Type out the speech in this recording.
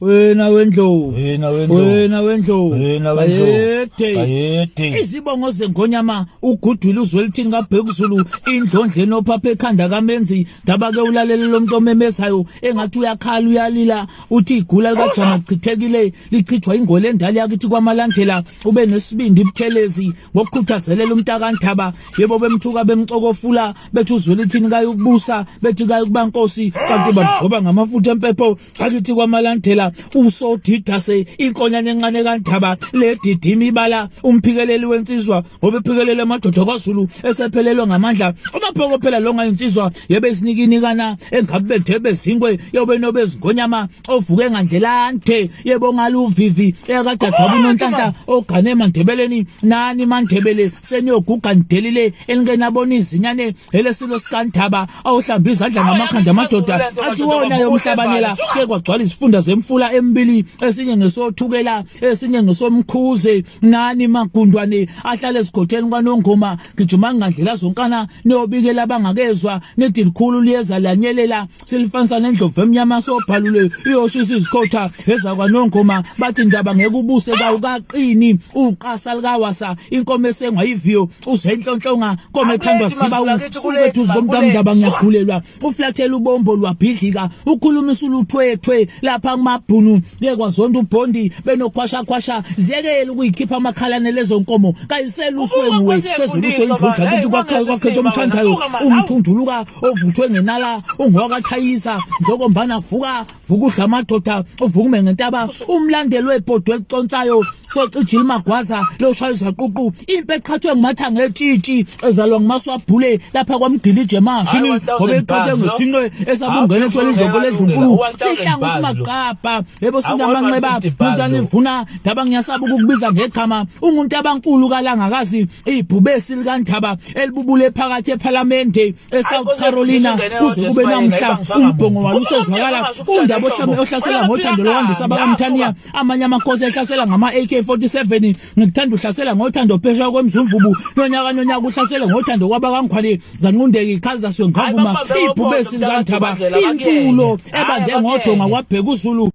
Wena wendlovu Ayede izibongo zengonyama ugudule uzwelithini kaBhekuzulu indlondle nophapha ekhanda kamenzi daba ke ulalele lomuntu omemezayo engathi uyakhala uyalila uthi igula likajama chithekile lichithwa ingole endala yakithi kwamalandela ube nesibindi ibuthelezi ngokukhuthazelela umntakandaba yebo bemthuka bemcokofula bethi uzwelithini kayokubusa bethi kayokubankosi kanti bagcoba ngamafutha empepho akithi kwamalandela usodidase inkonyane encane kaNdaba ledidima ibala umphikeleli wensizwa ngoba ephikelele amadoda kwaZulu esephelelwe ngamandla umaphoko phela longa insizwa yebe isinikinikana engabe bethe bezingwe yobe nobezingonyama ovuke ngandlelante yebo ngaluvivi ekadadabu nonhlanhla ogane mandebeleni nani mandebele seniyoguga ndelile elingenabona izinyane elesilo sikaNdaba awuhlamba izandla ngamakhanda amadoda athi wona yomhlabanela ke kwagcwala isifunda zemfula embili esinye ngesothukela esinye ngesomkhuze nani magundwane ahlale esikhotheni kwaNongoma gijuma ngandlela zonkana niyobikela abangakezwa nethi likhulu liyeza lanyelela silifanisa nendlovu emnyama sobhalule iyoshisa izikhotha eza kwaNongoma bathi Ndaba ngeke ubuse kawukaqini uqasa likawasa inkomo esengwayiviyo uzenhlonhlonga kome ethandwa siba uwethu zomntandaba ngiyagulelwa uflathela ubombo lwabhidlika ukhulumisa uluthwethwe lapha kumabhunu yekwazonda ubhondi benokhwasha ziyekela ukuyikhipha amakhalane lezo nkomo kayiseluswenguwe seziluswe indloda kuthi kwakhe omthandayo umthunduluka ovuthwe ngenala ungwakathayisa njokombana vuka udla amadoda uvukume ngentaba umlandelo webhodwe eliconsayo socijile magwaza loshayisa ququ impe eqhathwe ngumathanga etshitshi ezalwa ngumaswabhule lapha kwamgilije emashini ngoba eqhathe ngesinqe esabungene ethwele indlombo ledlunkulu sihlangu simaqapha yebo sinyamanxeba untana ivuna Ndaba ngiyasaba ukukubiza ngegama ungumuntu abankulu kalangakazi ibhubesi likaNdaba elibubule phakathi eParliament eSouth Carolina kuze kube namhla umbhongo walusezwakala uNdaba ohlasela ngothando lwandisa bakamthaniya amanye amakhosi ehlasela ngama AK47 ngikuthanda uhlasela ngothando phesha kwemzumvubu nonyaka uhlasela ngothando kwabakangkhwale zanqundeka ikhaza sengavuma ibhubesi likaNdaba intulo ebande ngodonga kwaBhekuzulu.